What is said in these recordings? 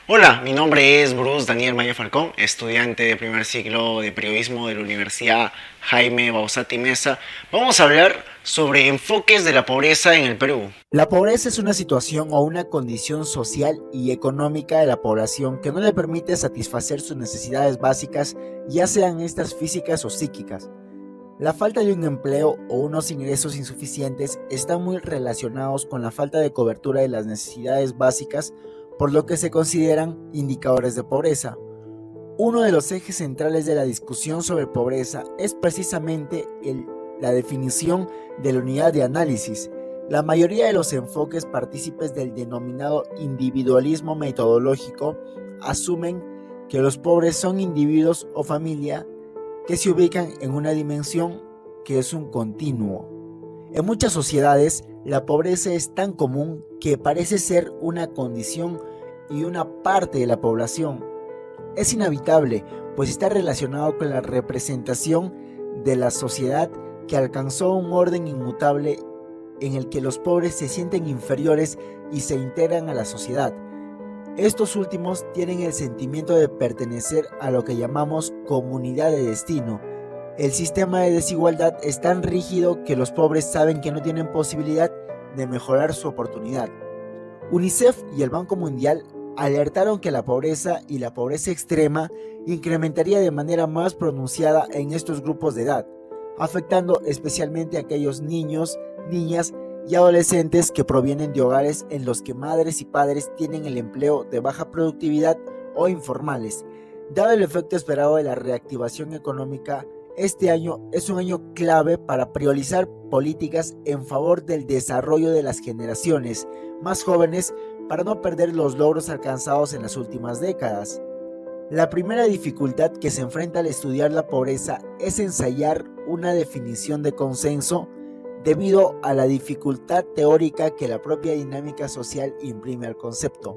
Hola, mi nombre es Bruce Daniel Maya Falcón, estudiante de primer ciclo de periodismo de la Universidad Jaime Bausati Mesa. Vamos a hablar sobre enfoques de la pobreza en el Perú. La pobreza es una situación o una condición social y económica de la población que no le permite satisfacer sus necesidades básicas, ya sean estas físicas o psíquicas. La falta de un empleo o unos ingresos insuficientes están muy relacionados con la falta de cobertura de las necesidades básicas, por lo que se consideran indicadores de pobreza. Uno de los ejes centrales de la discusión sobre pobreza es precisamente la definición de la unidad de análisis. La mayoría de los enfoques partícipes del denominado individualismo metodológico asumen que los pobres son individuos o familia que se ubican en una dimensión que es un continuo. En muchas sociedades, la pobreza es tan común que parece ser una condición y una parte de la población. Es inevitable, pues está relacionado con la representación de la sociedad que alcanzó un orden inmutable en el que los pobres se sienten inferiores y se integran a la sociedad. Estos últimos tienen el sentimiento de pertenecer a lo que llamamos comunidad de destino. El sistema de desigualdad es tan rígido que los pobres saben que no tienen posibilidad de mejorar su oportunidad. UNICEF y el Banco Mundial alertaron que la pobreza y la pobreza extrema incrementaría de manera más pronunciada en estos grupos de edad, afectando especialmente a aquellos niños, niñas y adolescentes que provienen de hogares en los que madres y padres tienen el empleo de baja productividad o informales. Dado el efecto esperado de la reactivación económica, este año es un año clave para priorizar políticas en favor del desarrollo de las generaciones más jóvenes para no perder los logros alcanzados en las últimas décadas. La primera dificultad que se enfrenta al estudiar la pobreza es ensayar una definición de consenso debido a la dificultad teórica que la propia dinámica social imprime al concepto.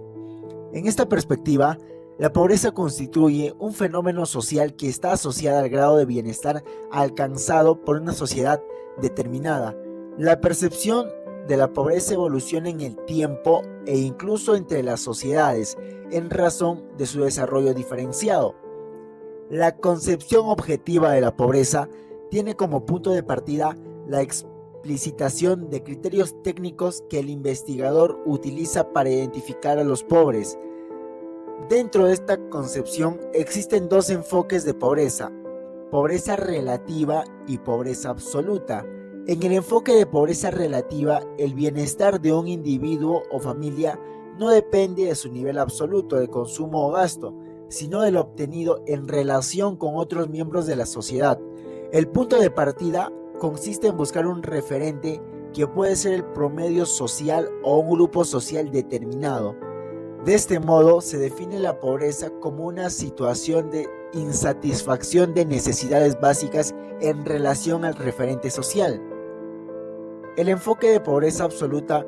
En esta perspectiva, la pobreza constituye un fenómeno social que está asociado al grado de bienestar alcanzado por una sociedad determinada. La percepción de la pobreza evoluciona en el tiempo e incluso entre las sociedades en razón de su desarrollo diferenciado. La concepción objetiva de la pobreza tiene como punto de partida la explicitación de criterios técnicos que el investigador utiliza para identificar a los pobres. Dentro de esta concepción existen dos enfoques de pobreza: pobreza relativa y pobreza absoluta. En el enfoque de pobreza relativa, el bienestar de un individuo o familia no depende de su nivel absoluto de consumo o gasto, sino de lo obtenido en relación con otros miembros de la sociedad. El punto de partida consiste en buscar un referente que puede ser el promedio social o un grupo social determinado. De este modo, se define la pobreza como una situación de insatisfacción de necesidades básicas en relación al referente social. El enfoque de pobreza absoluta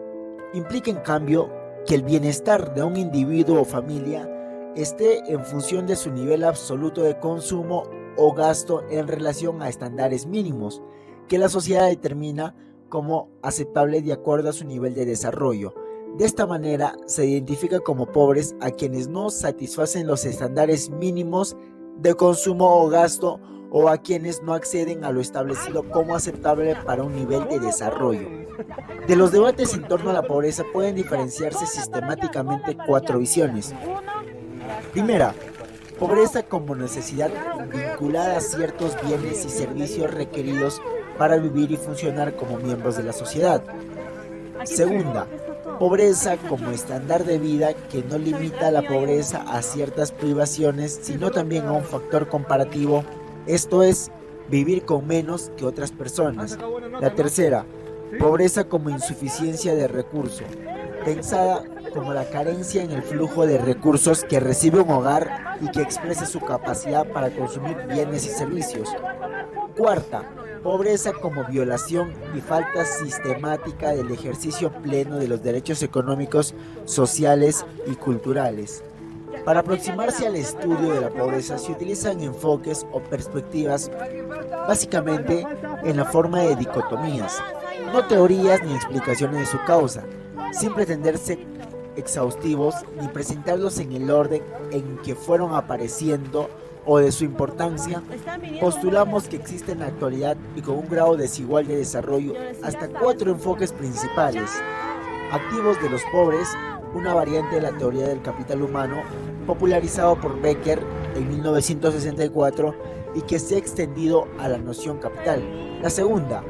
implica, en cambio, que el bienestar de un individuo o familia esté en función de su nivel absoluto de consumo o gasto en relación a estándares mínimos, que la sociedad determina como aceptables de acuerdo a su nivel de desarrollo. De esta manera, se identifica como pobres a quienes no satisfacen los estándares mínimos de consumo o gasto, o a quienes no acceden a lo establecido como aceptable para un nivel de desarrollo. De los debates en torno a la pobreza pueden diferenciarse sistemáticamente cuatro visiones. Primera, pobreza como necesidad vinculada a ciertos bienes y servicios requeridos para vivir y funcionar como miembros de la sociedad. Segunda, pobreza como estándar de vida que no limita la pobreza a ciertas privaciones, sino también a un factor comparativo, esto es, vivir con menos que otras personas. La tercera, pobreza como insuficiencia de recursos, pensada como la carencia en el flujo de recursos que recibe un hogar y que expresa su capacidad para consumir bienes y servicios. Cuarta, pobreza como violación y falta sistemática del ejercicio pleno de los derechos económicos, sociales y culturales. Para aproximarse al estudio de la pobreza se utilizan enfoques o perspectivas básicamente en la forma de dicotomías, no teorías ni explicaciones de su causa, sin pretenderse exhaustivos ni presentarlos en el orden en que fueron apareciendo o de su importancia, postulamos que existe en la actualidad y con un grado desigual de desarrollo hasta 4 enfoques principales. Activos de los pobres, una variante de la teoría del capital humano, popularizado por Becker en 1964 y que se ha extendido a la noción capital. La segunda,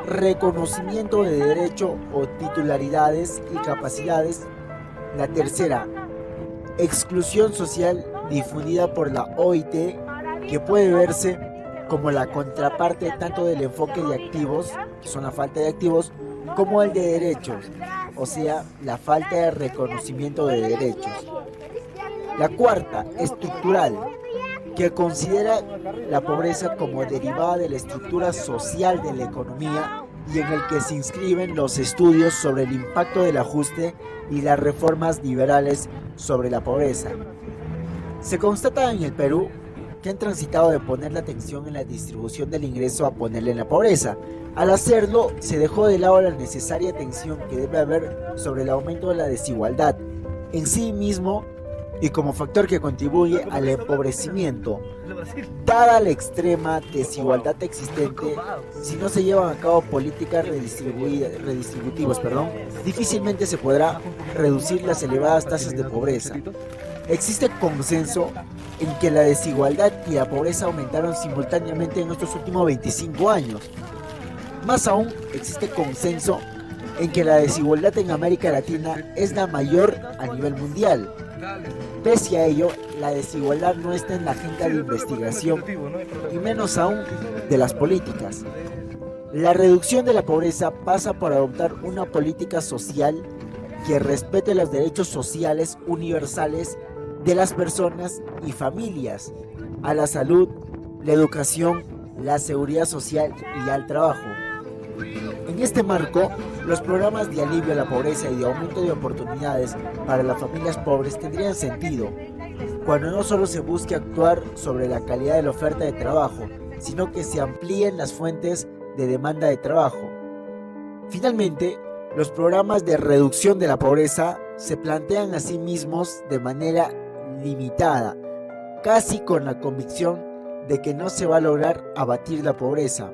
reconocimiento de derecho o titularidades y capacidades. La tercera, exclusión social difundida por la OIT, que puede verse como la contraparte tanto del enfoque de activos, que son la falta de activos, como el de derechos, o sea, la falta de reconocimiento de derechos. La cuarta, estructural, que considera la pobreza como derivada de la estructura social de la economía y en el que se inscriben los estudios sobre el impacto del ajuste y las reformas liberales sobre la pobreza. Se constata en el Perú que han transitado de poner la atención en la distribución del ingreso a ponerle en la pobreza. Al hacerlo, se dejó de lado la necesaria atención que debe haber sobre el aumento de la desigualdad en sí mismo y como factor que contribuye al empobrecimiento. Dada la extrema desigualdad existente, si no se llevan a cabo políticas redistributivas, difícilmente se podrá reducir las elevadas tasas de pobreza. Existe consenso en que la desigualdad y la pobreza aumentaron simultáneamente en estos últimos 25 años. Más aún, existe consenso en que la desigualdad en América Latina es la mayor a nivel mundial. Pese a ello, la desigualdad no está en la agenda de investigación y menos aún de las políticas. La reducción de la pobreza pasa por adoptar una política social que respete los derechos sociales universales de las personas y familias, a la salud, la educación, la seguridad social y al trabajo. En este marco, los programas de alivio a la pobreza y de aumento de oportunidades para las familias pobres tendrían sentido, cuando no solo se busque actuar sobre la calidad de la oferta de trabajo, sino que se amplíen las fuentes de demanda de trabajo. Finalmente, los programas de reducción de la pobreza se plantean a sí mismos de manera limitada, casi con la convicción de que no se va a lograr abatir la pobreza.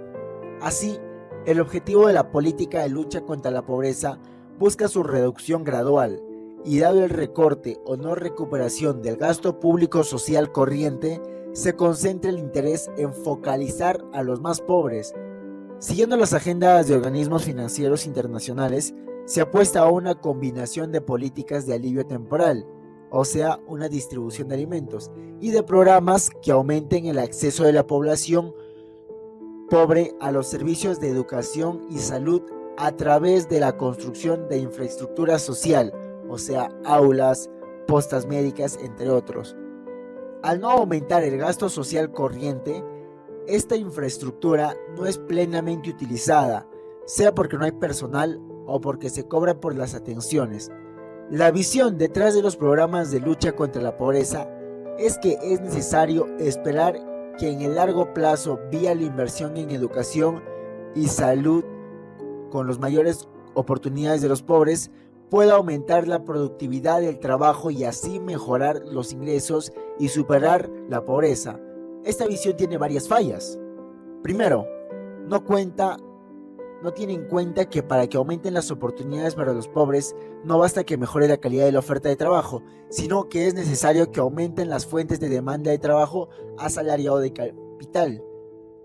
Así, el objetivo de la política de lucha contra la pobreza busca su reducción gradual y dado el recorte o no recuperación del gasto público social corriente, se concentra el interés en focalizar a los más pobres. Siguiendo las agendas de organismos financieros internacionales, se apuesta a una combinación de políticas de alivio temporal, o sea, una distribución de alimentos, y de programas que aumenten el acceso de la población pobre a los servicios de educación y salud a través de la construcción de infraestructura social, o sea, aulas, postas médicas, entre otros. Al no aumentar el gasto social corriente, esta infraestructura no es plenamente utilizada, sea porque no hay personal o porque se cobra por las atenciones. La visión detrás de los programas de lucha contra la pobreza es que es necesario esperar que en el largo plazo, vía la inversión en educación y salud con las mayores oportunidades de los pobres, pueda aumentar la productividad del trabajo y así mejorar los ingresos y superar la pobreza. Esta visión tiene varias fallas. Primero, no tiene en cuenta que para que aumenten las oportunidades para los pobres, no basta que mejore la calidad de la oferta de trabajo, sino que es necesario que aumenten las fuentes de demanda de trabajo asalariado de capital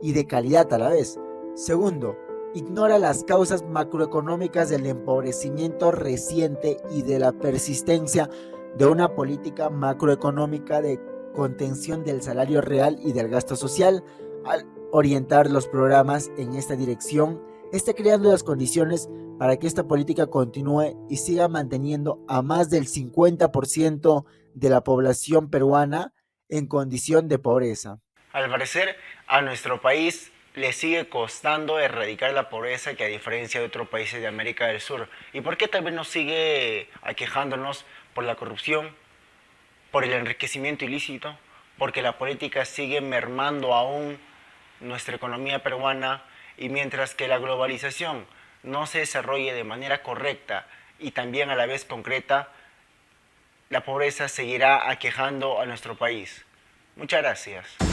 y de calidad a la vez. Segundo, ignora las causas macroeconómicas del empobrecimiento reciente y de la persistencia de una política macroeconómica de contención del salario real y del gasto social. Al orientar los programas en esta dirección, está creando las condiciones para que esta política continúe y siga manteniendo a más del 50% de la población peruana en condición de pobreza. Al parecer, a nuestro país le sigue costando erradicar la pobreza, que a diferencia de otros países de América del Sur. ¿Y por qué tal vez nos sigue aquejándonos por la corrupción, por el enriquecimiento ilícito? Porque la política sigue mermando aún nuestra economía peruana, y mientras que la globalización no se desarrolle de manera correcta y también a la vez concreta, la pobreza seguirá aquejando a nuestro país. Muchas gracias.